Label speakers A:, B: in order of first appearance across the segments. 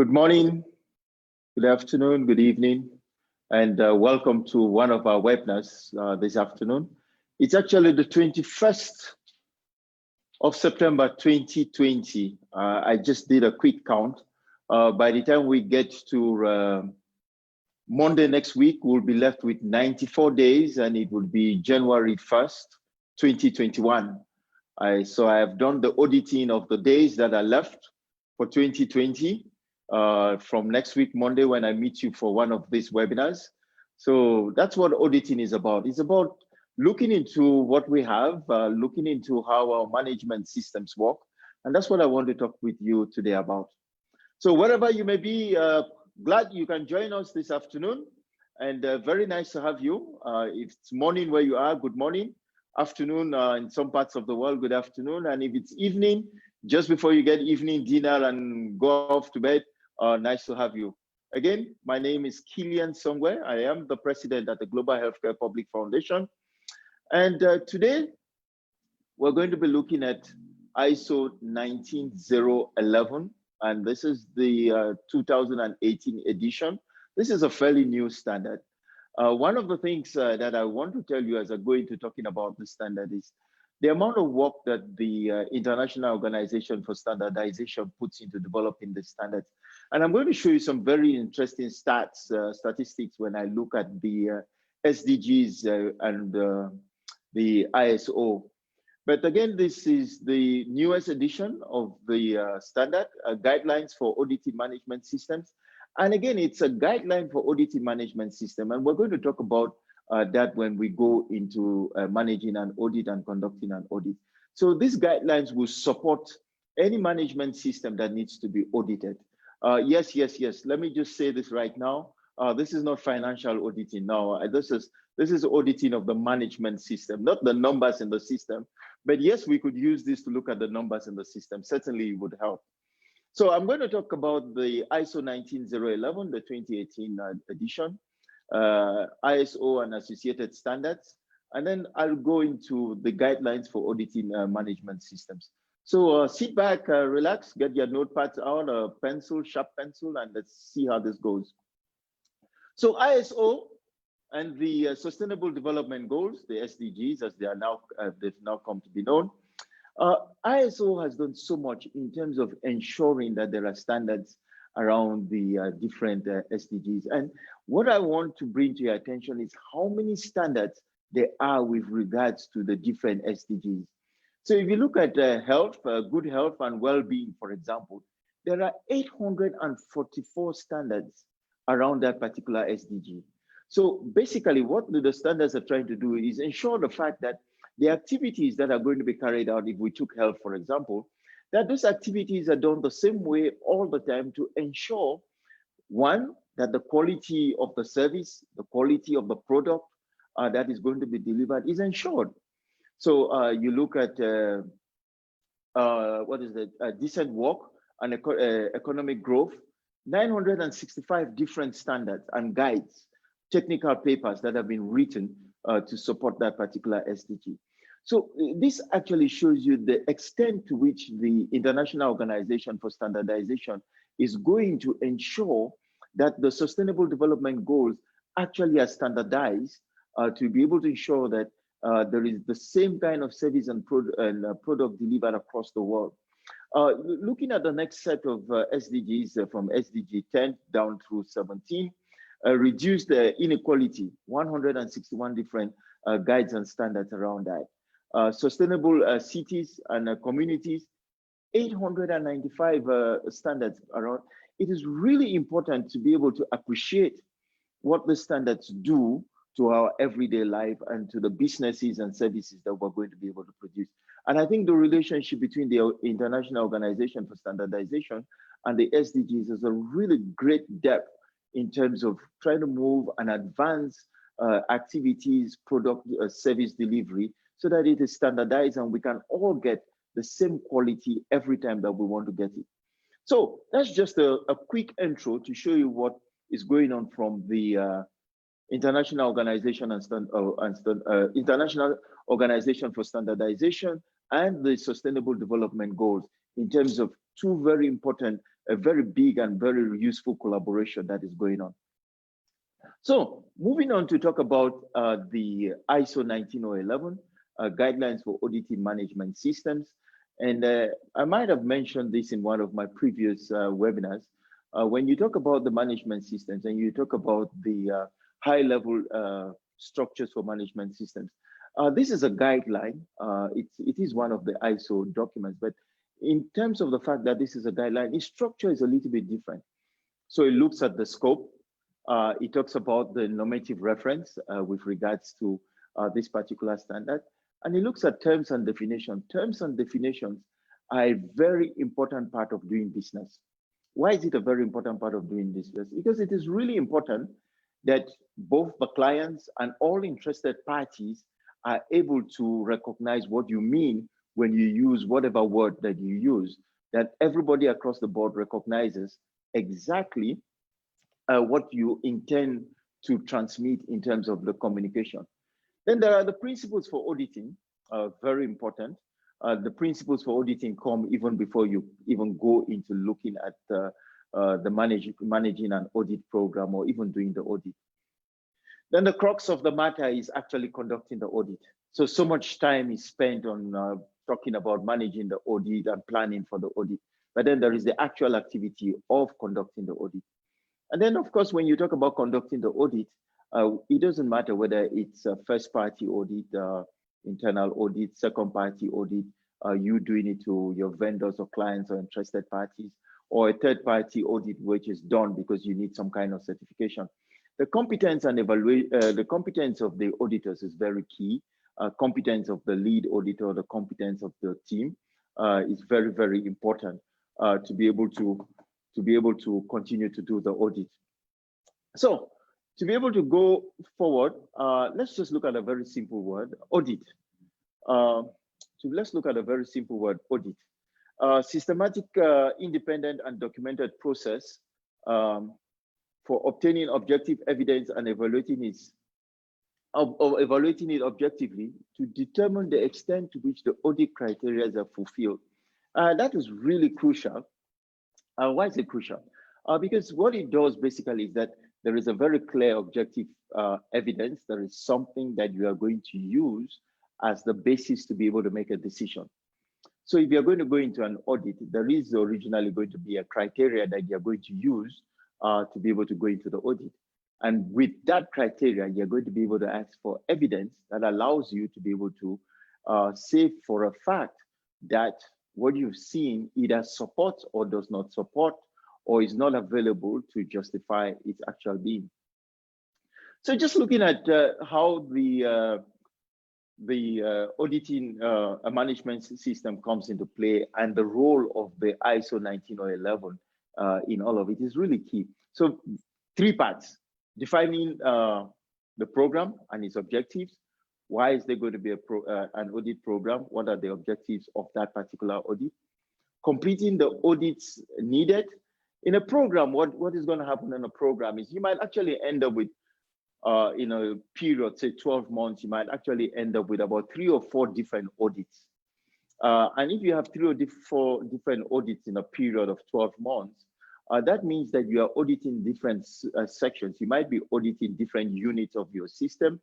A: Good morning, good afternoon, good evening, and welcome to one of our webinars this afternoon. It's actually the 21st of September 2020. I just did a quick count. By the time we get to Monday next week, we'll be left with 94 days, and it will be January 1st, 2021. So I have done the auditing of the days that are left for 2020. From next week, Monday, when I meet you for one of these webinars. So that's what auditing is about. It's about looking into what we have, looking into how our management systems work. And that's what I want to talk with you today about. So wherever you may be, glad you can join us this afternoon. And very nice to have you. If it's morning where you are, good morning. Afternoon in some parts of the world, good afternoon. And if it's evening, just before you get evening dinner and go off to bed, nice to have you. Again, my name is Killian Songwe. I am the president at the Global Healthcare Public Foundation. And today, we're going to be looking at ISO 19011, and this is the 2018 edition. This is a fairly new standard. One of the things that I want to tell you as I go into talking about the standard is the amount of work that the International Organization for Standardization puts into developing the standards. And I'm going to show you some very interesting statistics when I look at the SDGs and the ISO. But again, this is the newest edition of the standard, guidelines for auditing management systems. And again, it's a guideline for auditing management system. And we're going to talk about that when we go into managing an audit and conducting an audit. So these guidelines will support any management system that needs to be audited. Yes. Let me just say this right now. This is not financial auditing. No, this is auditing of the management system, not the numbers in the system. But yes, we could use this to look at the numbers in the system. Certainly, it would help. So I'm going to talk about the ISO 19011, the 2018 edition. ISO and associated standards, and then I'll go into the guidelines for auditing management systems. So sit back, relax, get your notepads out, a pencil, sharp pencil, and let's see how this goes. So ISO and the Sustainable Development Goals, the SDGs, as they are now they've now come to be known. ISO has done so much in terms of ensuring that there are standards around the different SDGs. And what I want to bring to your attention is how many standards there are with regards to the different SDGs. So if you look at health, good health and well-being, for example, there are 844 standards around that particular SDG. So basically what the standards are trying to do is ensure the fact that the activities that are going to be carried out, if we took health, for example, that those activities are done the same way all the time to ensure, one, that the quality of the service, the quality of the product that is going to be delivered is ensured. So you look at, decent work and economic growth, 965 different standards and guides, technical papers that have been written to support that particular SDG. So this actually shows you the extent to which the International Organization for Standardization is going to ensure that the Sustainable Development Goals actually are standardized to be able to ensure that there is the same kind of service and product delivered across the world. Looking at the next set of SDGs from SDG 10 down through 17, reduce the inequality, 161 different guides and standards around that. Sustainable cities and communities, 895 standards around. It is really important to be able to appreciate what the standards do to our everyday life and to the businesses and services that we're going to be able to produce. And I think the relationship between the International Organization for Standardization and the SDGs is a really great depth in terms of trying to move and advance activities, product, service delivery, so that it is standardized and we can all get the same quality every time that we want to get it. So that's just a quick intro to show you what is going on from the International Organization International Organization for Standardization and the Sustainable Development Goals in terms of two very important a very big and very useful collaboration that is going on. So moving on to talk about the ISO 19011 guidelines for auditing management systems. And I might have mentioned this in one of my previous webinars. When you talk about the management systems and you talk about the high-level structures for management systems, this is a guideline. It is one of the ISO documents, but in terms of the fact that this is a guideline, its structure is a little bit different. So it looks at the scope. It talks about the normative reference with regards to this particular standard. And it looks at terms and definitions. Terms and definitions are a very important part of doing business. Why is it a very important part of doing business? Because it is really important that both the clients and all interested parties are able to recognize what you mean when you use whatever word that you use, that everybody across the board recognizes exactly what you intend to transmit in terms of the communication. Then there are the principles for auditing, very important. The principles for auditing come even before you even go into looking at the managing an audit program or even doing the audit. Then the crux of the matter is actually conducting the audit. So much time is spent on talking about managing the audit and planning for the audit, but then there is the actual activity of conducting the audit. And then, of course, when you talk about conducting the audit, it doesn't matter whether it's a first-party audit, internal audit, second-party audit, you doing it to your vendors or clients or interested parties, or a third-party audit which is done because you need some kind of certification. The competence and the competence of the auditors is very key. Competence of the lead auditor, the competence of the team is very, very important to be able to continue to do the audit. So to be able to go forward, let's just look at a very simple word, audit. Let's look at a very simple word, audit. Systematic, independent and documented process for obtaining objective evidence and evaluating it objectively to determine the extent to which the audit criteria are fulfilled. That is really crucial. Why is it crucial? Because what it does basically is that there is a very clear objective evidence. There is something that you are going to use as the basis to be able to make a decision. So if you're going to go into an audit, there is originally going to be a criteria that you're going to use to be able to go into the audit. And with that criteria, you're going to be able to ask for evidence that allows you to be able to say for a fact that what you've seen either supports or does not support or is not available to justify its actual being. So just looking at how the auditing management system comes into play and the role of the ISO 19011 in all of it is really key. So 3 parts: defining the program and its objectives. Why is there going to be an audit program? What are the objectives of that particular audit? Completing the audits needed. In a program, what is going to happen in a program is you might actually end up with, in a period, say 12 months, you might actually end up with about 3 or 4 different audits. And if you have 3 or 4 different audits in a period of 12 months, that means that you are auditing different sections. You might be auditing different units of your system,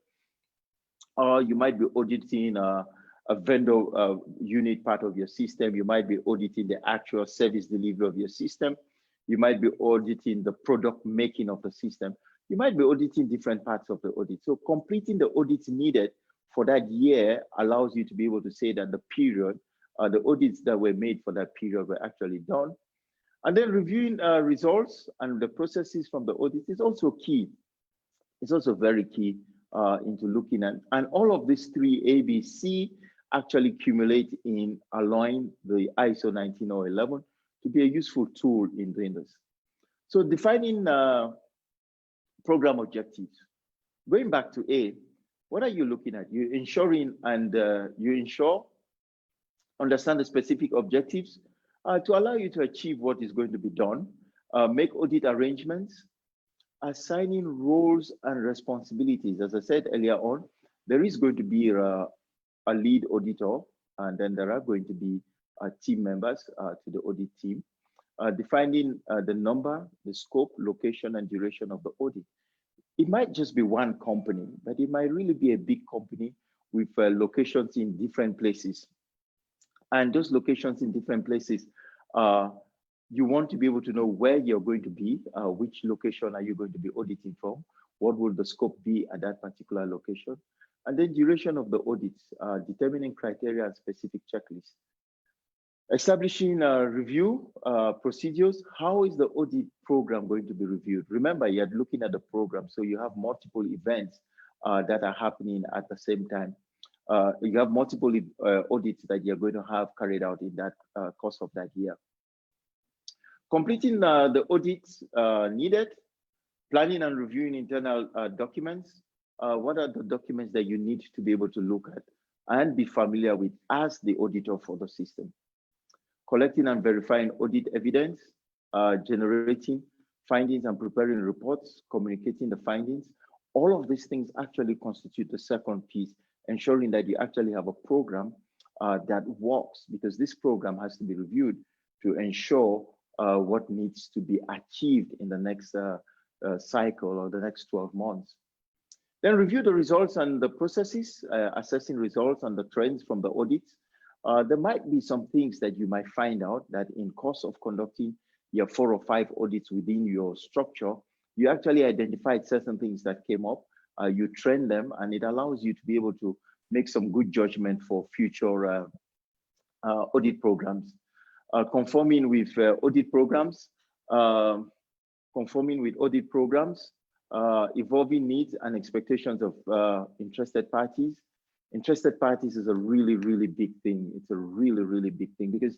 A: or you might be auditing a vendor unit part of your system. You might be auditing the actual service delivery of your system. You might be auditing the product making of the system. You might be auditing different parts of the audit. So completing the audits needed for that year allows you to be able to say that the period, the audits that were made for that period were actually done. And then reviewing results and the processes from the audit is also key. It's also very key into looking at, and all of these 3 ABC actually accumulate in allowing the ISO 19011 to be a useful tool in doing this. So defining program objectives. Going back to A, what are you looking at? You're ensuring and understand the specific objectives to allow you to achieve what is going to be done, make audit arrangements, assigning roles and responsibilities. As I said earlier on, there is going to be a lead auditor, and then there are going to be team members to the audit team. defining the number, the scope, location, and duration of the audit. It might just be one company, but it might really be a big company with locations in different places. And those locations in different places, you want to be able to know where you're going to be, which location are you going to be auditing from, what will the scope be at that particular location, and then duration of the audits, determining criteria and specific checklists. Establishing review procedures. How is the audit program going to be reviewed? Remember, you're looking at the program, so you have multiple events that are happening at the same time. You have multiple audits that you're going to have carried out in that course of that year. Completing the audits needed, planning and reviewing internal documents. What are the documents that you need to be able to look at and be familiar with as the auditor for the system? Collecting and verifying audit evidence, generating findings and preparing reports, communicating the findings. All of these things actually constitute the second piece, ensuring that you actually have a program that works, because this program has to be reviewed to ensure what needs to be achieved in the next cycle or the next 12 months. Then review the results and the processes, assessing results and the trends from the audits. There might be some things that you might find out that in course of conducting your 4 or 5 audits within your structure, you actually identified certain things that came up, you trend them, and it allows you to be able to make some good judgment for future audit programs. Conforming with audit programs, evolving needs and expectations of interested parties. Interested parties is a really, really big thing. It's a really, really big thing, because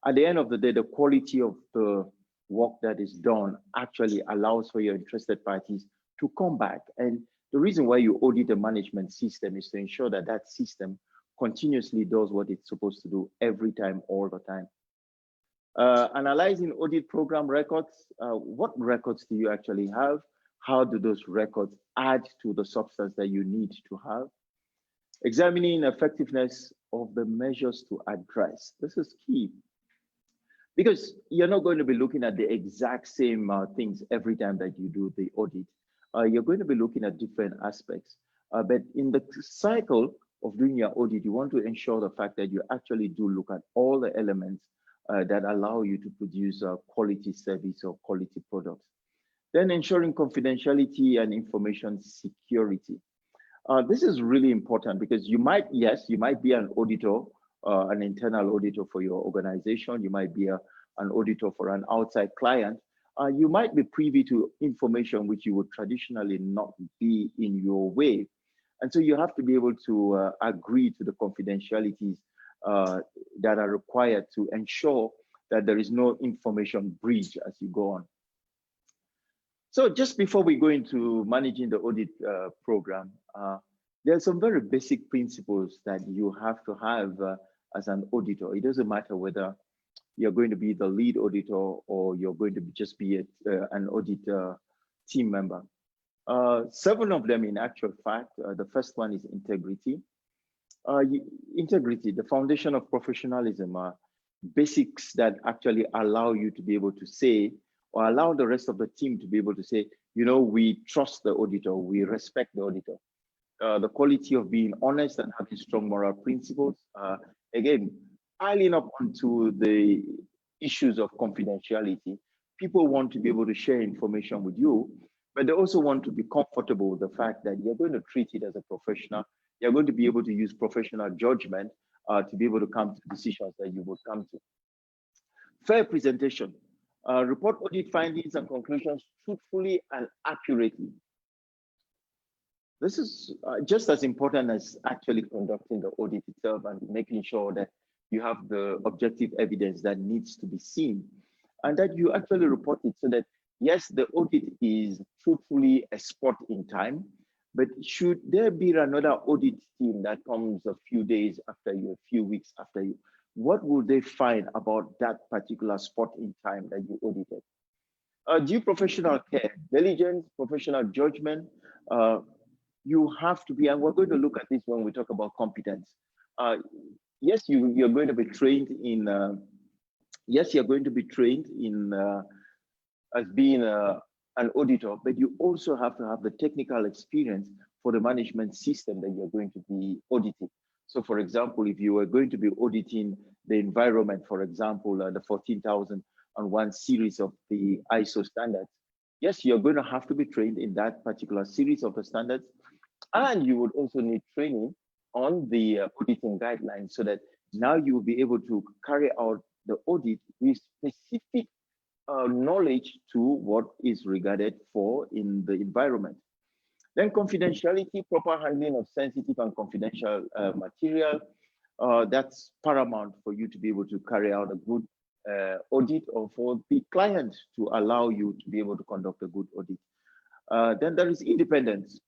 A: at the end of the day, the quality of the work that is done actually allows for your interested parties to come back. And the reason why you audit a management system is to ensure that that system continuously does what it's supposed to do every time, all the time. Analyzing audit program records. What records do you actually have? How do those records add to the substance that you need to have? Examining effectiveness of the measures to address. This is key, because you're not going to be looking at the exact same things every time that you do the audit. You're going to be looking at different aspects. But in the cycle of doing your audit, you want to ensure the fact that you actually do look at all the elements that allow you to produce a quality service or quality products. Then ensuring confidentiality and information security. This is really important, because you might be an auditor, an internal auditor for your organization. You might be an auditor for an outside client. You might be privy to information which you would traditionally not be in your way. And so you have to be able to agree to the confidentialities that are required to ensure that there is no information breach as you go on. So just before we go into managing the audit program, there are some very basic principles that you have to have as an auditor. It doesn't matter whether you're going to be the lead auditor or you're going to just be an audit team member. 7 of them in actual fact. The first one is integrity. Integrity, the foundation of professionalism, basics that actually allow you to be able to say, or allow the rest of the team to be able to say, you know, we trust the auditor, we respect the auditor. The quality of being honest and having strong moral principles. Again, piling up onto the issues of confidentiality. People want to be able to share information with you, but they also want to be comfortable with the fact that you're going to treat it as a professional. You're going to be able to use professional judgment to be able to come to decisions that you would come to. Fair presentation. Report audit findings and conclusions truthfully and accurately. This is just as important as actually conducting the audit itself and making sure that you have the objective evidence that needs to be seen, and that you actually report it so that, yes, the audit is truthfully a spot in time, but should there be another audit team that comes a few days after you, a few weeks after you, what will they find about that particular spot in time that you audited? Due professional care, diligence, professional judgment. You have to be, and we're going to look at this when we talk about competence. Yes, you're going to be trained in Yes, you're going to be trained in as being an auditor, but you also have to have the technical experience for the management system that you're going to be auditing. So for example, if you are going to be auditing the environment, for example, the 14,001 series of the ISO standards, yes, you're going to have to be trained in that particular series of the standards. And you would also need training on the auditing guidelines so that now you will be able to carry out the audit with specific knowledge to what is regarded for in the environment. Then confidentiality, proper handling of sensitive and confidential material. That's paramount for you to be able to carry out a good audit, or for the client to allow you to be able to conduct a good audit. Then there is independence,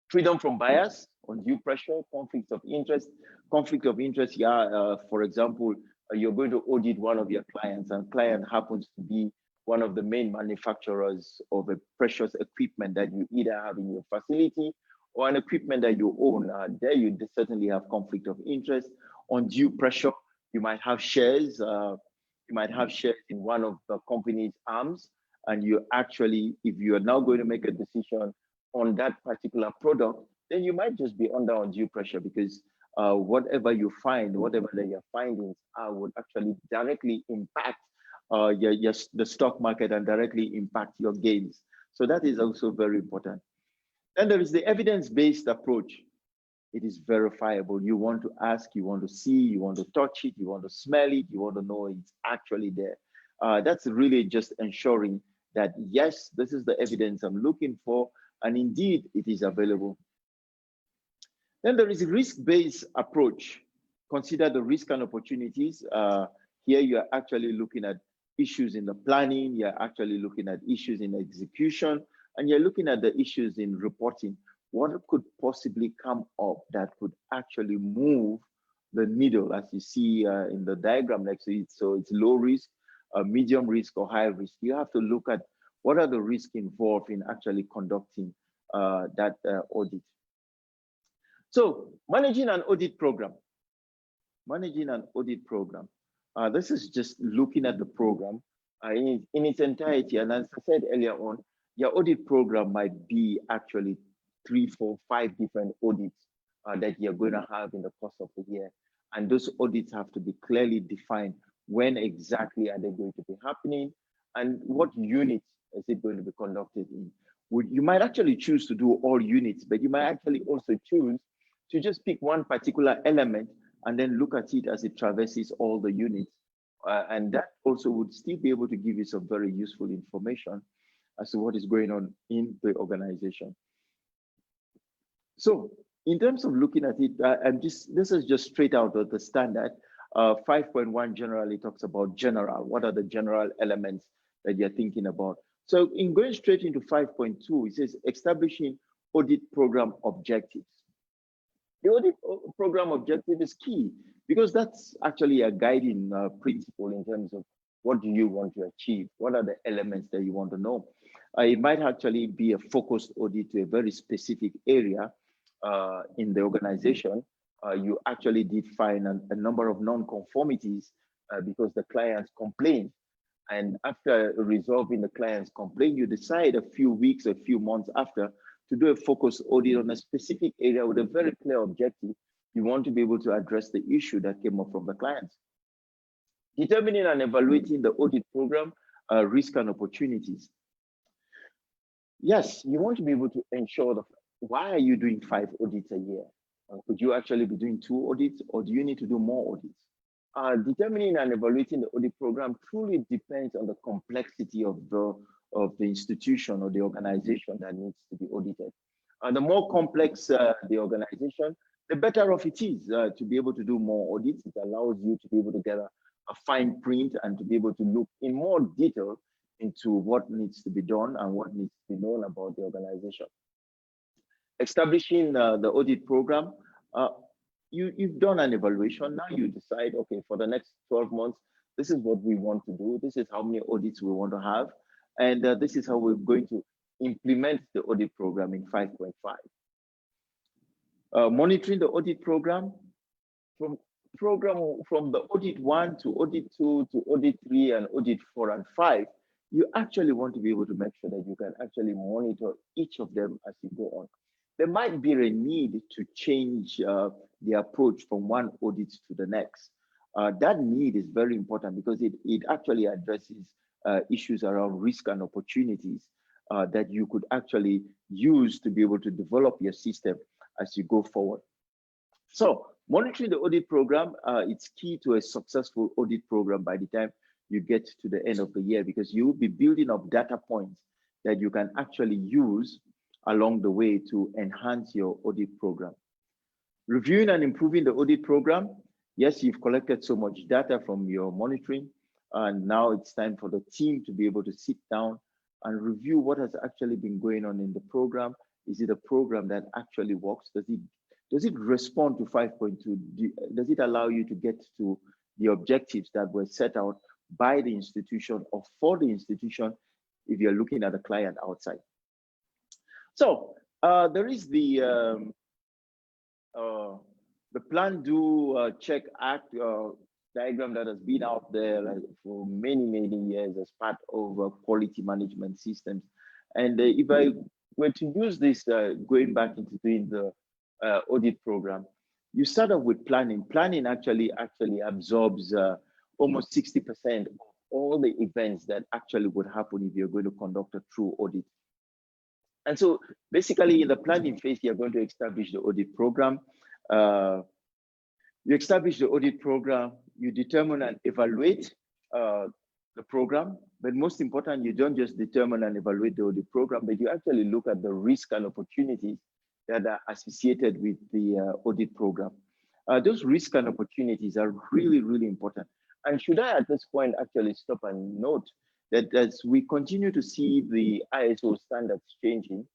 A: freedom from bias, undue pressure, conflict of interest. Conflict of interest, yeah, for example, you're going to audit one of your clients, and client happens to be one of the main manufacturers of a precious equipment that you either have in your facility or an equipment that you own. There you certainly have conflict of interest. Undue pressure, you might have shares. You might have shares in one of the company's arms, and you actually, if you are now going to make a decision on that particular product, then you might just be under undue pressure, because whatever you find, whatever your findings are, would actually directly impact the stock market and directly impact your gains. So that is also very important. Then there is the evidence-based approach. It is verifiable. You want to ask, you want to see, you want to touch it, you want to smell it, you want to know it's actually there. That's really just ensuring that, yes, this is the evidence I'm looking for, and indeed it is available. Then there is a risk-based approach. Consider the risk and opportunities. Here you're actually looking at issues in the planning, you're actually looking at issues in execution, and you're looking at the issues in reporting. What could possibly come up that could actually move the needle, as you see in the diagram next to it? So it's low risk, medium risk, or high risk. You have to look at what are the risks involved in actually conducting that audit. So managing an audit program. Managing an audit program. This is just looking at the program in its entirety. And as I said earlier on, your audit program might be actually 3, 4, 5 different audits that you're going to have in the course of the year. And those audits have to be clearly defined. When exactly are they going to be happening? And what units is it going to be conducted in? You might actually choose to do all units, but you might actually also choose to just pick one particular element and then look at it as it traverses all the units. And that also would still be able to give you some very useful information as to what is going on in the organization. So in terms of looking at it, this is just straight out of the standard. 5.1 generally talks about general. What are the general elements that you're thinking about? So in going straight into 5.2, it says establishing audit program objectives. The audit program objective is key, because that's actually a guiding principle in terms of what do you want to achieve? What are the elements that you want to know? It might actually be a focused audit to a very specific area in the organization. You actually did find a number of non-conformities because the clients complained. And after resolving the client's complaint, you decide a few weeks, a few months after to do a focused audit on a specific area with a very clear objective. You want to be able to address the issue that came up from the clients. Determining and evaluating the audit program, risk and opportunities. Yes, you want to be able to ensure that why are you doing 5 audits a year? Could you actually be doing 2 audits, or do you need to do more audits? Determining and evaluating the audit program truly depends on the complexity of the institution or the organization that needs to be audited. The more complex the organization, the better off it is to be able to do more audits. It allows you to be able to get a fine print and to be able to look in more detail into what needs to be done and what needs to be known about the organization. Establishing the audit program, you've done an evaluation. Now you decide, okay, for the next 12 months, this is what we want to do. This is how many audits we want to have. And this is how we're going to implement the audit program in 5.5. Monitoring the audit program. program from the audit 1 to audit 2 to audit 3 and audit 4 and 5, you actually want to be able to make sure that you can actually monitor each of them as you go on. There might be a need to change the approach from one audit to the next. That need is very important because it actually addresses issues around risk and opportunities that you could actually use to be able to develop your system as you go forward. So monitoring the audit program, it's key to a successful audit program by the time you get to the end of the year, because you will be building up data points that you can actually use along the way to enhance your audit program. Reviewing and improving the audit program. Yes, you've collected so much data from your monitoring, and now it's time for the team to be able to sit down and review what has actually been going on in the program. Is it a program that actually works? Does it respond to 5.2? Does it allow you to get to the objectives that were set out by the institution or for the institution if you're looking at a client outside? So there is the plan, do, check, act diagram that has been out there for many, many years as part of quality management systems. And if I were to use this going back into doing the audit program, you start off with planning. Planning actually absorbs almost 60% of all the events that actually would happen if you're going to conduct a true audit. And so basically in the planning phase, you're going to establish the audit program. You establish the audit program, you determine and evaluate the program, but most important, you don't just determine and evaluate the audit program, but you actually look at the risk and opportunities that are associated with the audit program. Those risks and opportunities are really, really important. And should I at this point actually stop and note that as we continue to see the ISO standards changing,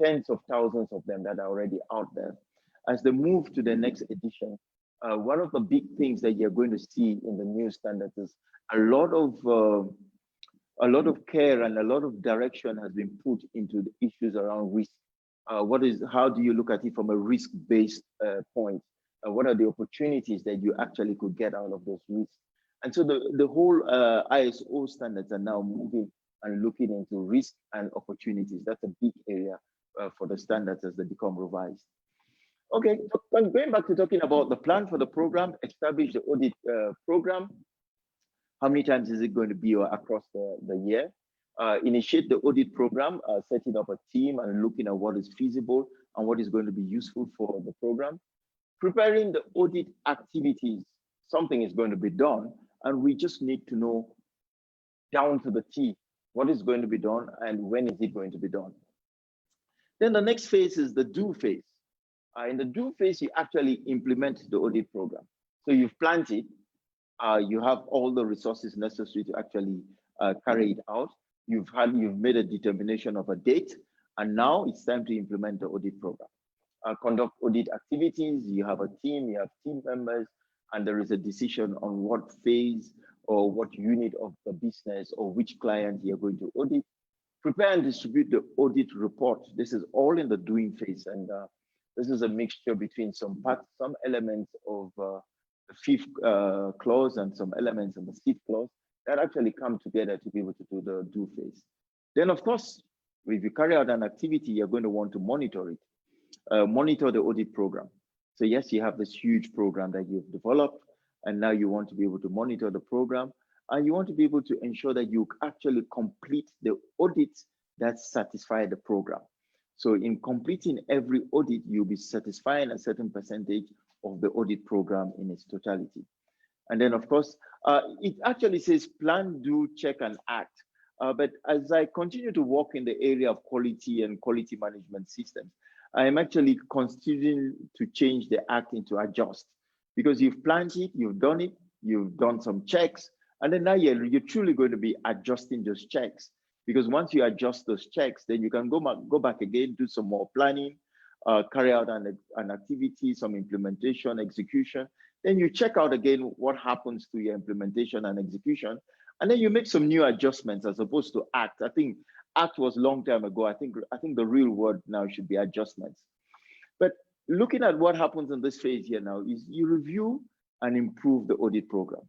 A: tens of thousands of them that are already out there, as they move to the next edition, one of the big things that you're going to see in the new standards is a lot of care and a lot of direction has been put into the issues around risk. How do you look at it from a risk-based point? What are the opportunities that you actually could get out of those risks? And so the whole ISO standards are now moving and looking into risk and opportunities. That's a big area for the standards as they become revised. Okay, so going back to talking about the plan for the program, establish the audit program. How many times is it going to be across the year? Initiate the audit program, setting up a team and looking at what is feasible and what is going to be useful for the program. Preparing the audit activities, something is going to be done, and we just need to know down to the T what is going to be done and when is it going to be done. Then the next phase is the do phase. In the do phase, you actually implement the audit program. So you've planned it, you have all the resources necessary to actually carry it out. You've made a determination of a date, and now it's time to implement the audit program. Conduct audit activities, you have a team, you have team members, and there is a decision on what phase or what unit of the business or which client you're going to audit. Prepare and distribute the audit report. This is all in the doing phase, and this is a mixture between some elements of the fifth clause and some elements in the sixth clause that actually come together to be able to do the do phase. Then, of course, if you carry out an activity, you're going to want to monitor it. Monitor the audit program. So yes, you have this huge program that you've developed, and now you want to be able to monitor the program, and you want to be able to ensure that you actually complete the audits that satisfy the program. So in completing every audit, you'll be satisfying a certain percentage of the audit program in its totality. And then of course, it actually says plan, do, check, and act. But as I continue to work in the area of quality and quality management systems, I am actually considering to change the act into adjust, because you've planned it, you've done some checks, and then now you're truly going to be adjusting those checks. Because once you adjust those checks, then you can go back again, do some more planning, carry out an activity, some implementation, execution. Then you check out again what happens to your implementation and execution, and then you make some new adjustments as opposed to act. I think act was a long time ago. I think the real word now should be adjustments. But looking at what happens in this phase here now is you review and improve the audit program.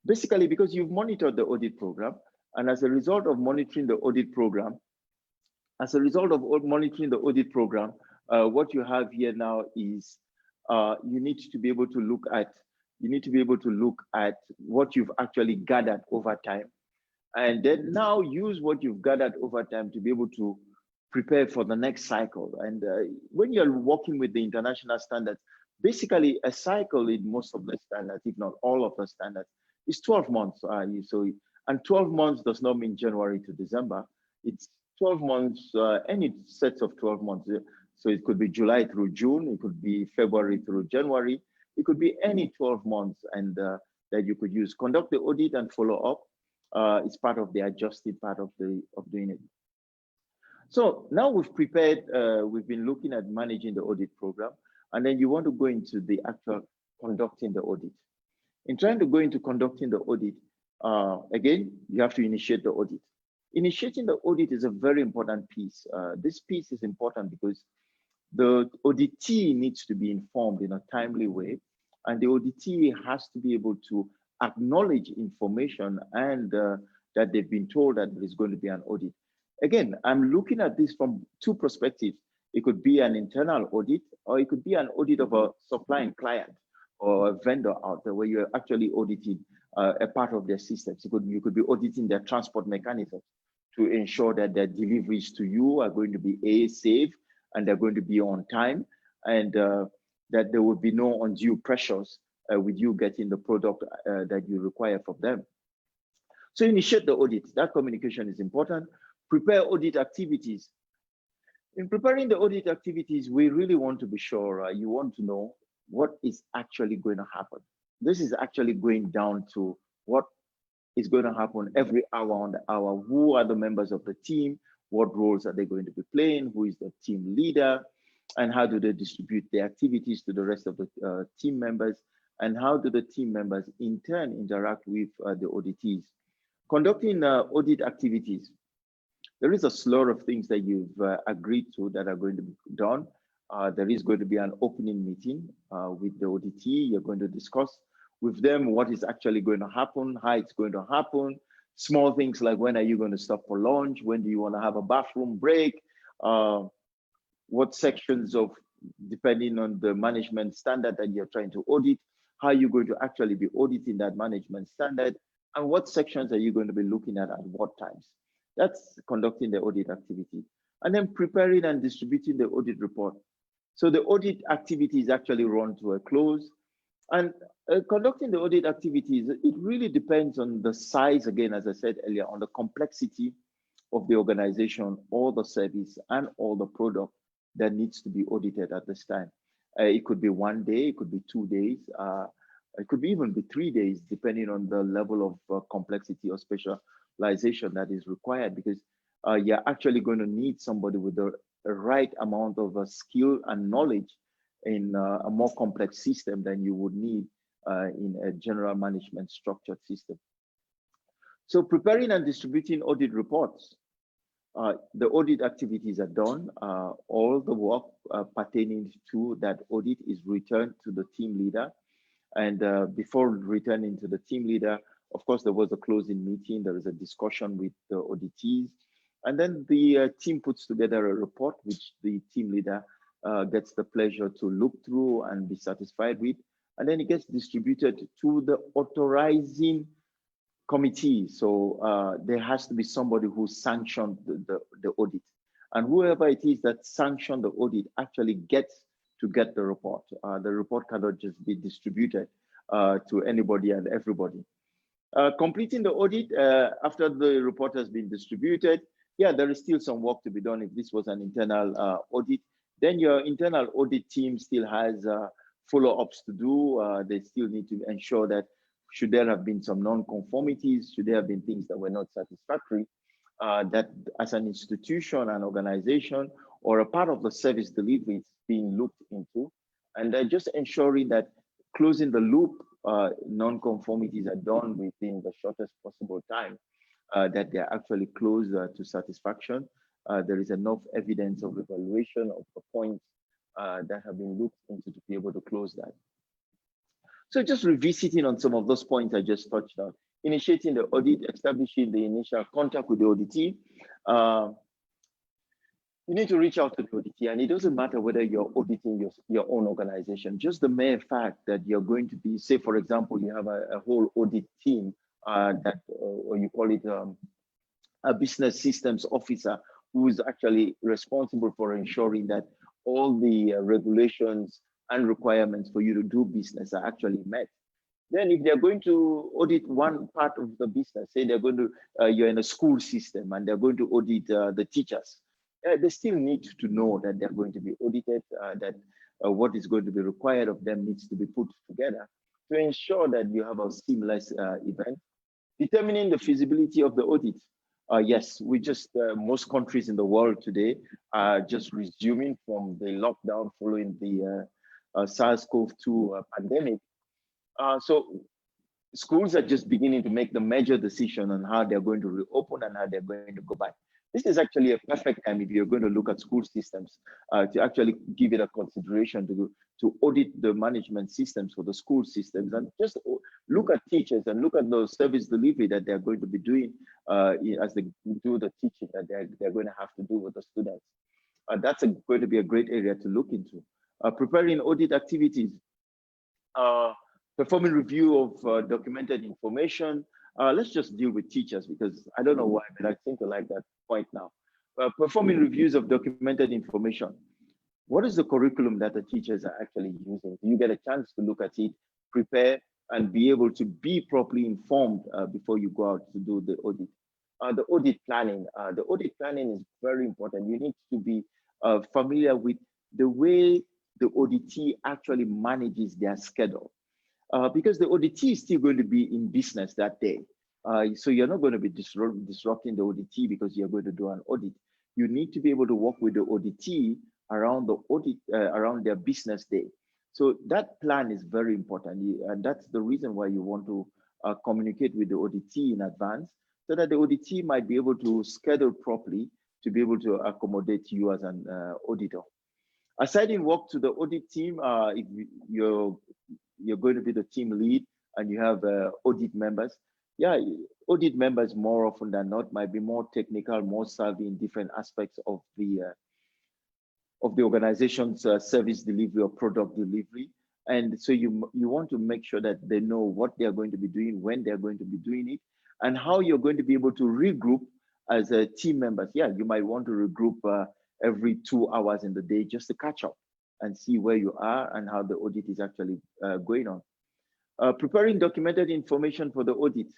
A: Basically, because you've monitored the audit program, and as a result of monitoring the audit program, what you have here now is you need to be able to look at what you've actually gathered over time, and then now use what you've gathered over time to be able to prepare for the next cycle. And when you're working with the international standards, basically a cycle in most of the standards, if not all of the standards, is 12 months. And 12 months does not mean January to December. It's 12 months, any sets of 12 months. So it could be July through June, it could be February through January, it could be any 12 months, and that you could use. Conduct the audit and follow up. It's part of the adjusted part of doing it. So now we've prepared, we've been looking at managing the audit program, and then you want to go into the actual conducting the audit. In trying to go into conducting the audit, again, you have to initiate the audit. Initiating the audit is a very important piece. This piece is important because the auditee needs to be informed in a timely way, and the auditee has to be able to acknowledge information and that they've been told that there is going to be an audit. Again, I'm looking at this from two perspectives. It could be an internal audit, or it could be an audit of a supplying client or a vendor out there where you're actually auditing a part of their systems. You could be auditing their transport mechanisms to ensure that their deliveries to you are going to be safe and they're going to be on time, and that there will be no undue pressures with you getting the product that you require from them. So initiate the audit. That communication is important. Prepare audit activities. In preparing the audit activities, we really want to be sure, you want to know what is actually going to happen. This is actually going down to what is going to happen every hour on the hour. Who are the members of the team? What roles are they going to be playing? Who is the team leader? And how do they distribute their activities to the rest of the team members? And how do the team members in turn interact with the auditees? Conducting audit activities. There is a slur of things that you've agreed to that are going to be done. There is going to be an opening meeting with the auditee. You're going to discuss with them what is actually going to happen, how it's going to happen. Small things like, when are you going to stop for lunch? When do you want to have a bathroom break? What sections of, depending on the management standard that you're trying to audit, how are you going to actually be auditing that management standard? And what sections are you going to be looking at what times? That's conducting the audit activity. And then preparing and distributing the audit report. So the audit activity is actually run to a close. And conducting the audit activities, it really depends on the size, again, as I said earlier, on the complexity of the organization, or the service, and all the product that needs to be audited at this time. It could be 1 day, it could be 2 days, it could even be 3 days, depending on the level of complexity or specialization that is required, because you're actually going to need somebody with the right amount of skill and knowledge in a more complex system than you would need in a general management structured system. So preparing and distributing audit reports. The audit activities are done. All the work pertaining to that audit is returned to the team leader. And before returning to the team leader, of course, there was a closing meeting. There is a discussion with the auditees. And then the team puts together a report, which the team leader gets the pleasure to look through and be satisfied with. And then it gets distributed to the authorizing committee. So there has to be somebody who sanctioned the audit. And whoever it is that sanctioned the audit actually gets to get the report. The report cannot just be distributed to anybody and everybody. Completing the audit after the report has been distributed, yeah, there is still some work to be done. If this was an internal audit, then your internal audit team still has follow-ups to do. They still need to ensure that should there have been some non-conformities, should there have been things that were not satisfactory, that as an institution, an organization, or a part of the service delivery is being looked into, and just ensuring that closing the loop, non-conformities are done within the shortest possible time, that they're actually closed to satisfaction. There is enough evidence of evaluation of the points that have been looked into to be able to close that. So just revisiting on some of those points I just touched on. Initiating the audit, establishing the initial contact with the auditee. You need to reach out to the auditee, and it doesn't matter whether you're auditing your own organization. Just the mere fact that you're going to be, say, for example, you have a whole audit team or you call it a business systems officer who is actually responsible for ensuring that all the regulations and requirements for you to do business are actually met. Then if they're going to audit one part of the business, say they're going to, you're in a school system and they're going to audit the teachers, they still need to know that they're going to be audited, that what is going to be required of them needs to be put together to ensure that you have a seamless event. Determining the feasibility of the audit. Yes, we just, most countries in the world today are just resuming from the lockdown following the SARS-CoV-2 pandemic. So schools are just beginning to make the major decision on how they're going to reopen and how they're going to go back. This is actually a perfect time if you're going to look at school systems to actually give it a consideration to audit the management systems for the school systems and just look at teachers and look at the service delivery that they're going to be doing as they do the teaching that they're going to have to do with the students. That's going to be a great area to look into. Preparing audit activities, performing review of documented information. Let's just deal with teachers because I don't know why, but I seem to like that point now. Performing reviews of documented information. What is the curriculum that the teachers are actually using? Do you get a chance to look at it, prepare, and be able to be properly informed before you go out to do the audit? The audit planning. The audit planning is very important. You need to be familiar with the way the auditee actually manages their schedule. Because the auditee is still going to be in business that day. So you're not going to be disrupting the auditee because you're going to do an audit. You need to be able to work with the auditee around the audit, around their business day. So that plan is very important. And that's the reason why you want to communicate with the auditee in advance so that the auditee might be able to schedule properly to be able to accommodate you as an auditor. Assigning work to the audit team, if you're going to be the team lead and you have audit members. Yeah, audit members more often than not might be more technical, more savvy in different aspects of the organization's service delivery or product delivery. And so you want to make sure that they know what they're going to be doing, when they're going to be doing it, and how you're going to be able to regroup as a team members. Yeah, you might want to regroup every 2 hours in the day just to catch up and see where you are and how the audit is actually going on. Preparing documented information for the audit.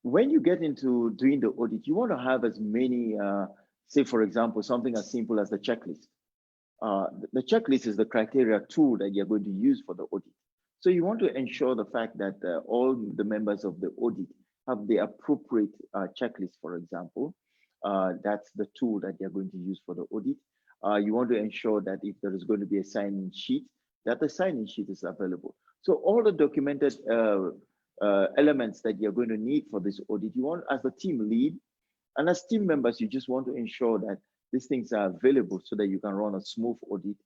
A: When you get into doing the audit, you want to have as many, say for example, something as simple as the checklist. The checklist is the criteria tool that you're going to use for the audit. So you want to ensure the fact that all the members of the audit have the appropriate checklist, for example. That's the tool that they're going to use for the audit. You want to ensure that if there is going to be a sign-in sheet, that the sign-in sheet is available. So all the documented elements that you're going to need for this audit, you want, as the team lead, and as team members, you just want to ensure that these things are available so that you can run a smooth audit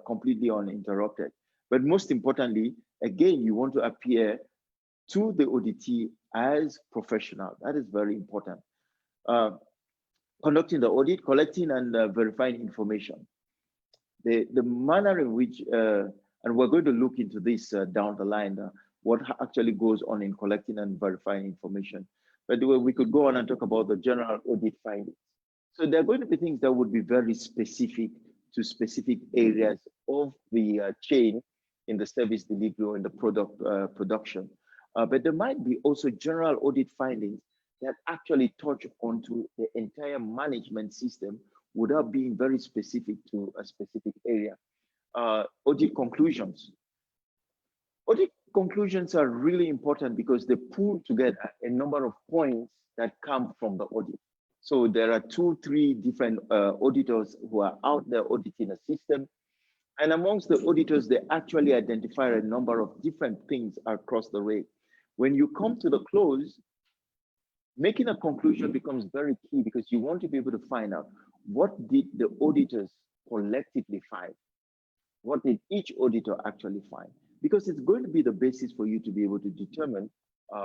A: completely uninterrupted. But most importantly, again, you want to appear to the auditee as professional. That is very important. Conducting the audit, collecting and verifying information. The manner in which, and we're going to look into this down the line, what actually goes on in collecting and verifying information. But we could go on and talk about the general audit findings. So there are going to be things that would be very specific to specific areas of the chain in the service delivery or in the product production. But there might be also general audit findings that actually touch onto the entire management system without being very specific to a specific area. Audit conclusions. Audit conclusions are really important because they pull together a number of points that come from the audit. So there are 2-3 different auditors who are out there auditing a system. And amongst the auditors, they actually identify a number of different things across the rate. When you come to the close, making a conclusion becomes very key because you want to be able to find out what did the auditors collectively find? What did each auditor actually find? Because it's going to be the basis for you to be able to determine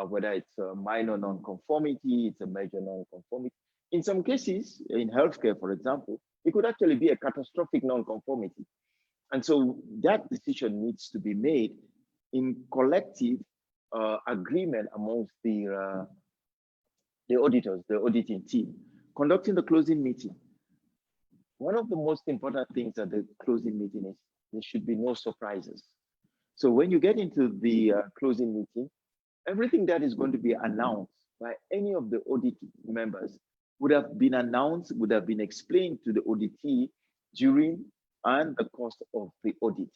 A: whether it's a minor non-conformity, it's a major non-conformity. In some cases, in healthcare, for example, it could actually be a catastrophic non-conformity. And so that decision needs to be made in collective agreement amongst the auditors, the auditing team, conducting the closing meeting. One of the most important things at the closing meeting is there should be no surprises. So when you get into the closing meeting, everything that is going to be announced by any of the audit members would have been announced, would have been explained to the auditee during and the course of the audit.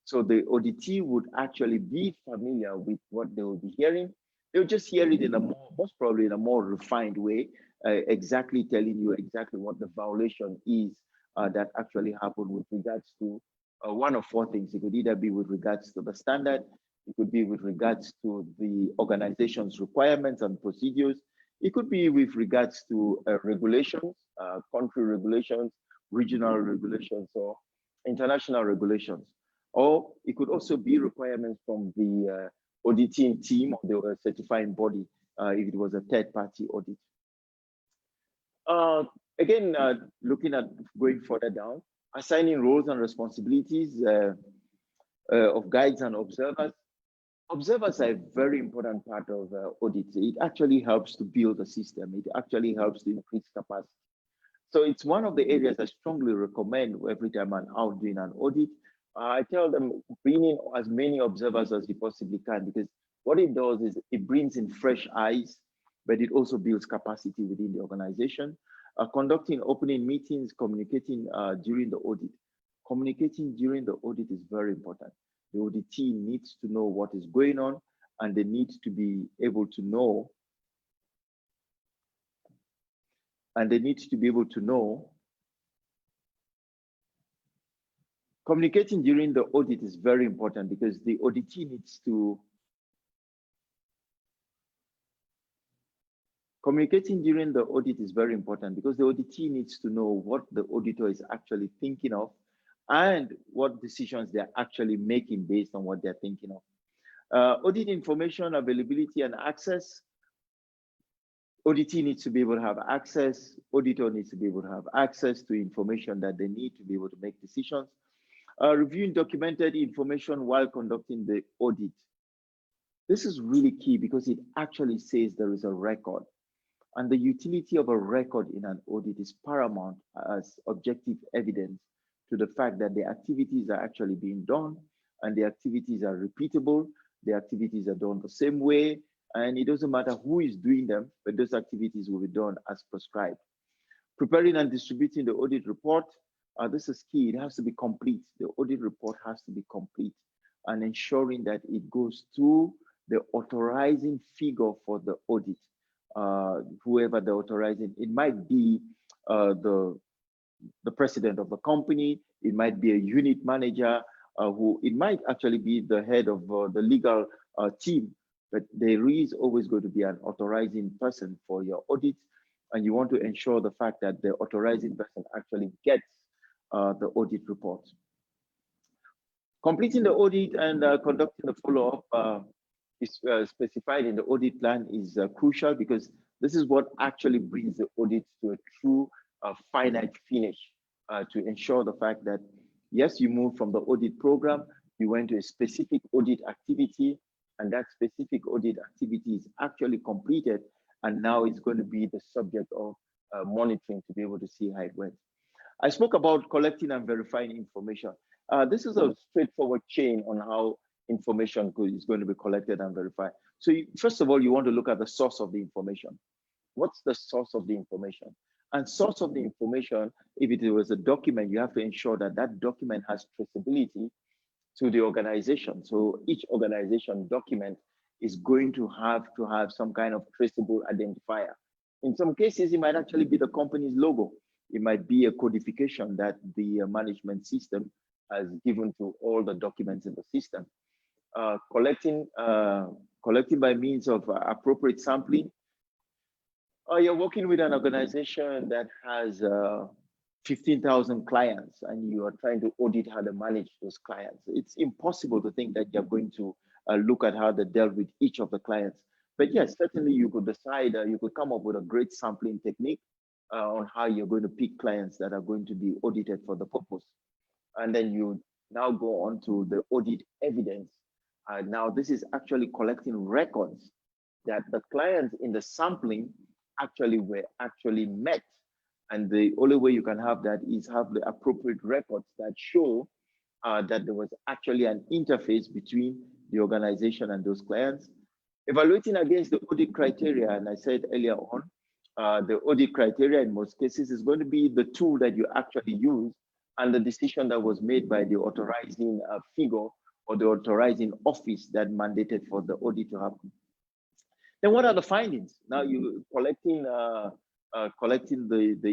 A: So the auditee would actually be familiar with what they will be hearing. They'll just hear it in a more, most probably in a more refined way, exactly telling you exactly what the violation is that actually happened with regards to one of four things. It could either be with regards to the standard, it could be with regards to the organization's requirements and procedures, it could be with regards to regulations, country regulations, regional regulations, or international regulations. Or it could also be requirements from the auditing team or the certifying body if it was a third-party audit. Again, looking at going further down, assigning roles and responsibilities of guides and observers. Observers are a very important part of audits. It actually helps to build a system. It actually helps to increase capacity. So it's one of the areas I strongly recommend every time I'm out doing an audit. I tell them bring in as many observers as you possibly can, because what it does is it brings in fresh eyes, but it also builds capacity within the organization. Conducting opening meetings, communicating during the audit. Communicating during the audit is very important. The audit team needs to know what is going on, and they need to be able to know, communicating during the audit is very important, because the auditee needs to communicating during the audit is very important because the auditee needs to know what the auditor is actually thinking of and what decisions they're actually making based on what they're thinking of. Audit information availability and access. Auditee needs to be able to have access. Auditor needs to be able to have access to information that they need to be able to make decisions. Reviewing documented information while conducting the audit. This is really key because it actually says there is a record. And the utility of a record in an audit is paramount as objective evidence to the fact that the activities are actually being done and the activities are repeatable, the activities are done the same way, and it doesn't matter who is doing them, but those activities will be done as prescribed. Preparing and distributing the audit report. This is key. It has to be complete. The audit report has to be complete, and ensuring that it goes to the authorizing figure for the audit. Whoever the authorizing, it might be the president of the company, it might be a unit manager, it might actually be the head of the legal team, but there is always going to be an authorizing person for your audit, and you want to ensure the fact that the authorizing person actually gets the audit report. Completing the audit and conducting the follow-up is specified in the audit plan is crucial because this is what actually brings the audit to a true finite finish to ensure the fact that, yes, you move from the audit program, you went to a specific audit activity, and that specific audit activity is actually completed, and now it's going to be the subject of monitoring to be able to see how it went. I spoke about collecting and verifying information. This is a straightforward chain on how information is going to be collected and verified. So first of all, you want to look at the source of the information. What's the source of the information? And source of the information, if it was a document, you have to ensure that that document has traceability to the organization. So each organization document is going to have some kind of traceable identifier. In some cases, it might actually be the company's logo. It might be a codification that the management system has given to all the documents in the system. Collecting by means of appropriate sampling. You're working with an organization that has 15,000 clients and you are trying to audit how they manage those clients. It's impossible to think that you're going to look at how they dealt with each of the clients. But yes, certainly you could decide, you could come up with a great sampling technique on how you're going to pick clients that are going to be audited for the purpose. And then you now go on to the audit evidence. Now this is actually collecting records that the clients in the sampling actually were actually met. And the only way you can have that is have the appropriate records that show that there was actually an interface between the organization and those clients. Evaluating against the audit criteria, and I said earlier on, the audit criteria in most cases is going to be the tool that you actually use and the decision that was made by the authorizing figure or the authorizing office that mandated for the audit to happen. Then what are the findings? Now you're collecting the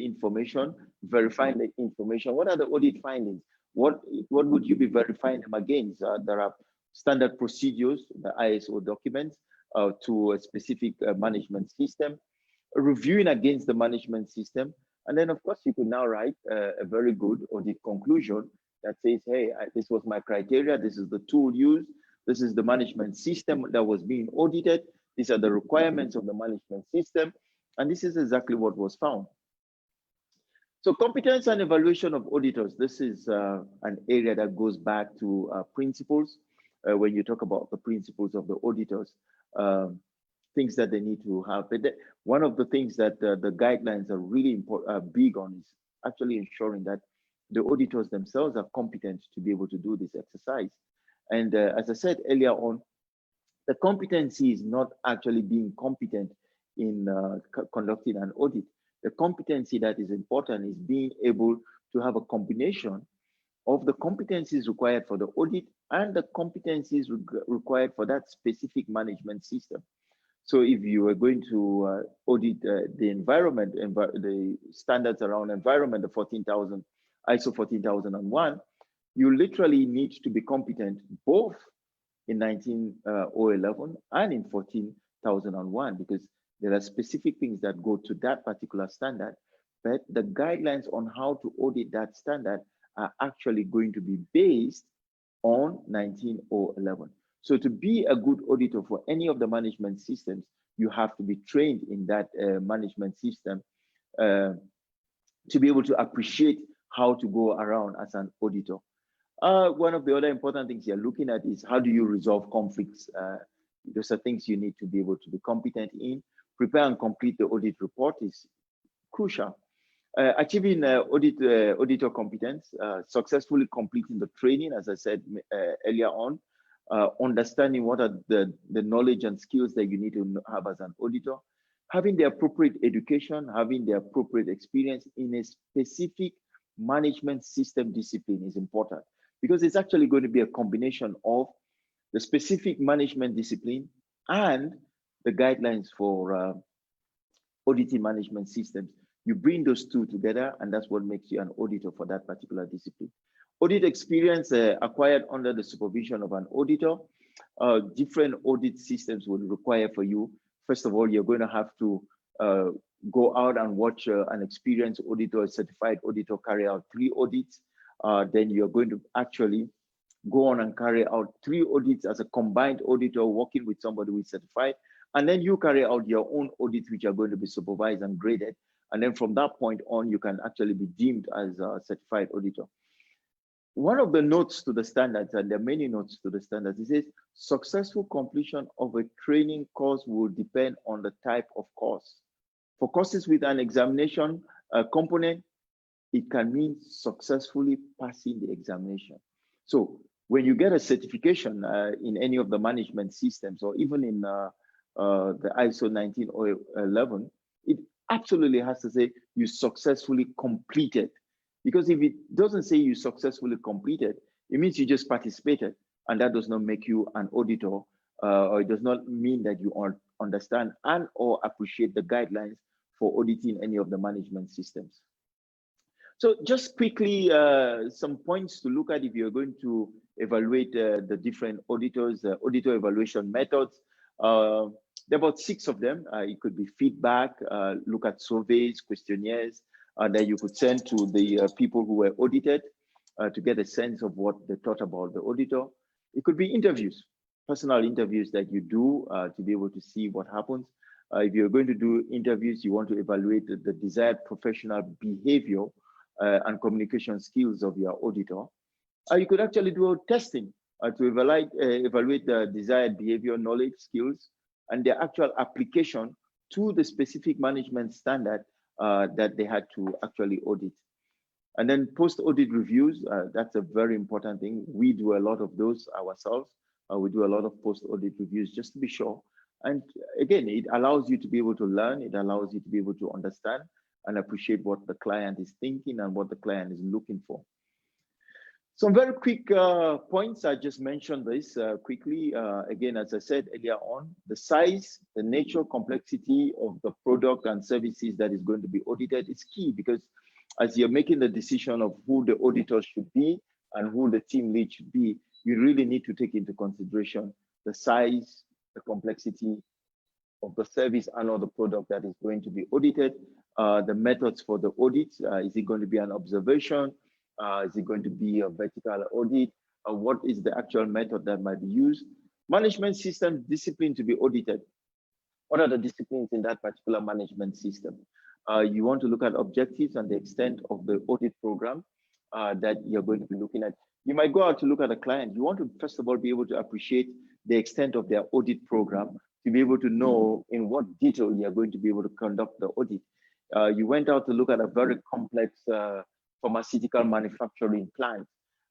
A: information, verifying the information. What are the audit findings? What would you be verifying them against? There are standard procedures, the ISO documents, to a specific management system, reviewing against the management system. And then of course you could now write a very good audit conclusion that says, hey, this was my criteria, this is the tool used, this is the management system that was being audited, these are the requirements of the management system, and this is exactly what was found. So competence and evaluation of auditors, this is an area that goes back to principles. When you talk about the principles of the auditors, things that they need to have. But one of the things that the guidelines are really big on is actually ensuring that the auditors themselves are competent to be able to do this exercise. And as I said earlier on, the competency is not actually being competent in conducting an audit. The competency that is important is being able to have a combination of the competencies required for the audit and the competencies required for that specific management system. So if you are going to audit the environment, the standards around environment, the 14,000, ISO 14001, you literally need to be competent both in 19011 and in 14001, because there are specific things that go to that particular standard, but the guidelines on how to audit that standard are actually going to be based on 19011. So to be a good auditor for any of the management systems, you have to be trained in that management system to be able to appreciate how to go around as an auditor. One of the other important things you're looking at is how do you resolve conflicts? Those are things you need to be able to be competent in. Prepare and complete the audit report is crucial. Achieving auditor competence, successfully completing the training, as I said earlier on, understanding what are the knowledge and skills that you need to have as an auditor, having the appropriate education, having the appropriate experience in a specific management system discipline is important, because it's actually going to be a combination of the specific management discipline and the guidelines for auditing management systems. You bring those two together, and that's what makes you an auditor for that particular discipline. Audit experience acquired under the supervision of an auditor. Different audit systems will require for you. First of all, you're going to have to go out and watch an experienced auditor, a certified auditor carry out 3 audits. Then you're going to actually go on and carry out 3 audits as a combined auditor working with somebody who is certified. And then you carry out your own audits, which are going to be supervised and graded. And then from that point on, you can actually be deemed as a certified auditor. One of the notes to the standards, and there are many notes to the standards, it says successful completion of a training course will depend on the type of course. For courses with an examination component, it can mean successfully passing the examination. So when you get a certification in any of the management systems, or even in the ISO 19011, it absolutely has to say you successfully completed. Because if it doesn't say you successfully completed, it means you just participated, and that does not make you an auditor, or it does not mean that you understand and or appreciate the guidelines for auditing any of the management systems. So just quickly, some points to look at if you're going to evaluate the different auditors, auditor evaluation methods. There are about 6 of them. It could be feedback, look at surveys, questionnaires, that you could send to the people who were audited to get a sense of what they thought about the auditor. It could be interviews, personal interviews that you do to be able to see what happens. If you're going to do interviews, you want to evaluate the desired professional behavior and communication skills of your auditor. You could actually do testing to evaluate the desired behavior, knowledge, skills, and their actual application to the specific management standard that they had to actually audit. And then post-audit reviews, that's a very important thing. We do a lot of those ourselves. We do a lot of post-audit reviews just to be sure. And again, it allows you to be able to learn. It allows you to be able to understand and appreciate what the client is thinking and what the client is looking for. Some very quick points. I just mentioned this quickly. Again, as I said earlier on, the size, the nature, complexity of the product and services that is going to be audited is key, because as you're making the decision of who the auditor should be and who the team lead should be, you really need to take into consideration the size, the complexity of the service and or the product that is going to be audited, the methods for the audit. Is it going to be an observation? Is it going to be a vertical audit? What is the actual method that might be used? Management system discipline to be audited. What are the disciplines in that particular management system? You want to look at objectives and the extent of the audit program that you're going to be looking at. You might go out to look at a client. You want to, first of all, be able to appreciate the extent of their audit program to be able to know in what detail you're going to be able to conduct the audit. You went out to look at a very complex pharmaceutical manufacturing plant,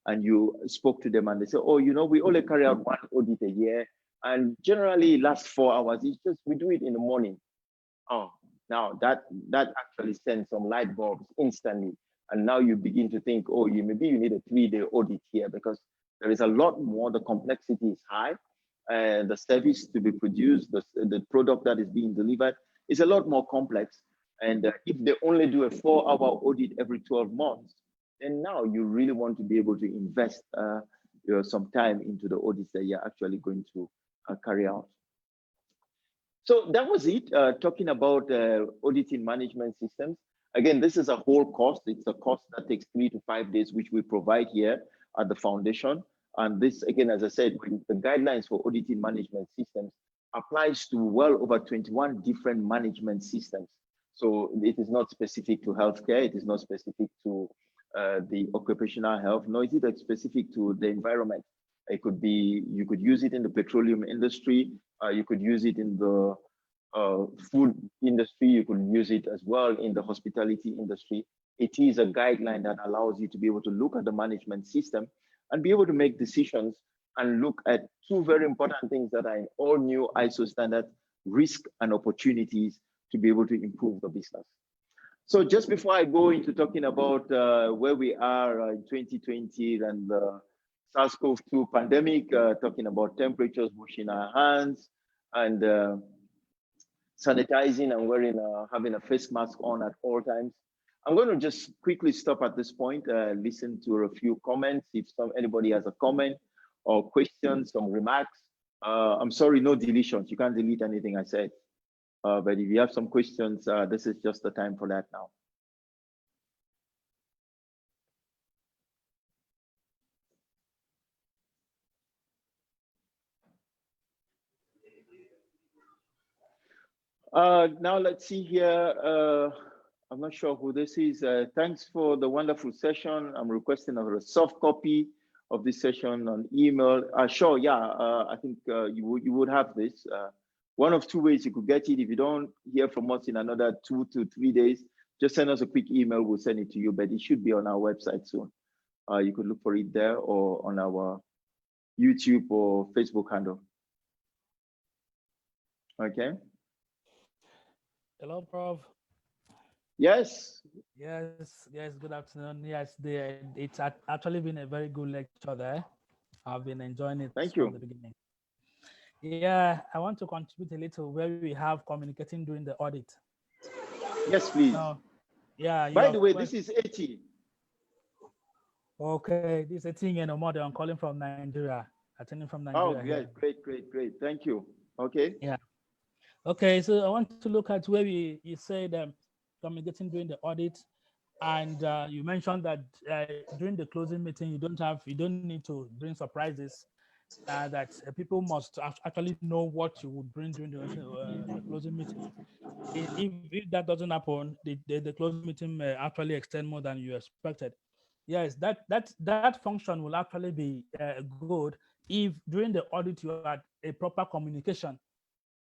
A: and you spoke to them and they say, oh, you know, we only carry out one audit a year and generally it lasts 4 hours. It's just, we do it in the morning. Oh, now that actually sends some light bulbs instantly. And now you begin to think, oh, maybe you need a 3-day audit here, because there is a lot more, the complexity is high, and the service to be produced, the product that is being delivered is a lot more complex. And if they only do a 4-hour audit every 12 months, then now you really want to be able to invest some time into the audits that you're actually going to carry out. So that was it, talking about auditing management systems. Again, this is a whole course. It's a course that takes 3 to 5 days, which we provide here at the foundation. And this, again, as I said, the guidelines for auditing management systems applies to well over 21 different management systems. So it is not specific to healthcare. It is not specific to the occupational health, nor is it specific to the environment. It could be, you could use it in the petroleum industry. You could use it in the food industry. You could use it as well in the hospitality industry. It is a guideline that allows you to be able to look at the management system and be able to make decisions and look at 2 very important things that are in all new ISO standards: risk and opportunities to be able to improve the business. So just before I go into talking about where we are in 2020 and the SARS-CoV-2 pandemic, talking about temperatures, washing our hands, and sanitizing and wearing, having a face mask on at all times, I'm going to just quickly stop at this point, listen to a few comments. If anybody has a comment or question, some remarks. I'm sorry, no deletions. You can't delete anything I said. But if you have some questions, this is just the time for that now. Now let's see here. I'm not sure who this is. Thanks for the wonderful session. I'm requesting a soft copy of this session on email. Sure, yeah, I think you would have this. One of 2 ways you could get it. If you don't hear from us in another 2 to 3 days, just send us a quick email. We'll send it to you, but it should be on our website soon. You could look for it there or on our YouTube or Facebook handle. Okay.
B: Hello, Prof.
A: Yes.
B: Yes, good afternoon. Yes, it's actually been a very good lecture there. I've been enjoying it from the beginning. Yeah, I want to contribute a little where we have communicating during the audit.
A: Yes, please.
B: Yeah.
A: By the way, this is 80.
B: Okay, this is 18 year model. I'm calling from Nigeria. Attending from Nigeria.
A: Oh, great. Thank you. Okay.
B: Yeah. Okay, so I want to look at where you said communicating during the audit. And you mentioned that during the closing meeting, you don't need to bring surprises. That people must actually know what you would bring during the closing meeting. If that doesn't happen, the closing meeting may actually extend more than you expected. Yes, that function will actually be good if during the audit you had a proper communication.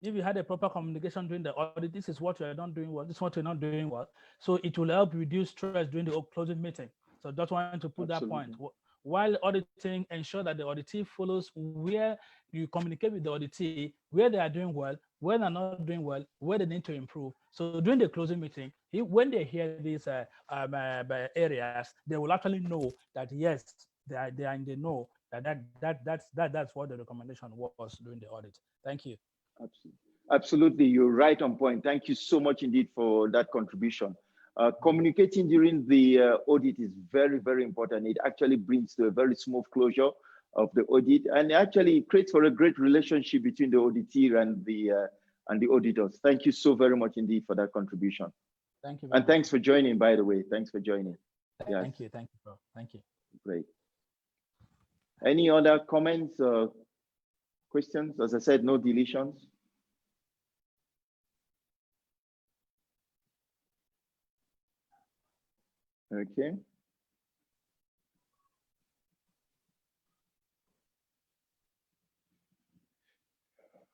B: If you had a proper communication during the audit, this is what you're not doing well, this is what you're not doing well. So it will help reduce stress during the closing meeting. So just wanted to put that point. While auditing, ensure that the auditee follows where you communicate with the auditee, where they are doing well, where they're not doing well, where they need to improve. So during the closing meeting, when they hear these areas, they will actually know that yes, they are in the know that's what the recommendation was during the audit. Thank you.
A: Absolutely, you're right on point. Thank you so much indeed for that contribution. Communicating during the audit is very, very important. It actually brings to a very smooth closure of the audit, and actually creates for a great relationship between the auditor and the auditors. Thank you so very much indeed for that contribution.
B: Thank you.
A: And thanks for joining, by the way. Thanks for joining.
B: Thank you, bro. Thank you.
A: Great. Any other comments or questions? As I said, no deletions. Okay.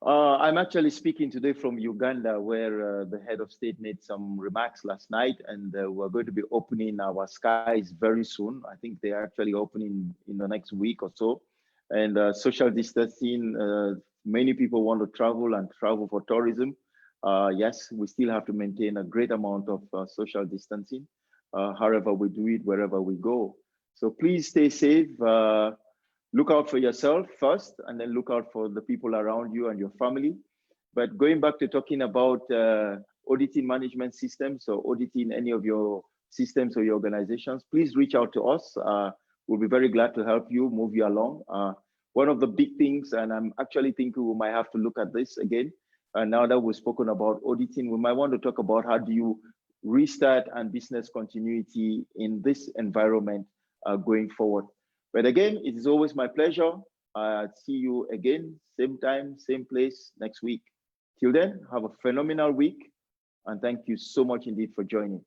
A: I'm actually speaking today from Uganda, where the head of state made some remarks last night, and we're going to be opening our skies very soon. I think they're actually opening in the next week or so. And social distancing, many people want to travel for tourism. Yes, we still have to maintain a great amount of social distancing. However we do it, wherever we go. So please stay safe. Look out for yourself first, and then look out for the people around you and your family. But going back to talking about auditing management systems or auditing any of your systems or your organizations, please reach out to us. We'll be very glad to help you, move you along. One of the big things, and I'm actually thinking we might have to look at this again, now that we've spoken about auditing, we might want to talk about how do you restart and business continuity in this environment going forward. But again, it is always my pleasure. See you again, same time, same place next week. Till then, have a phenomenal week. And thank you so much indeed for joining.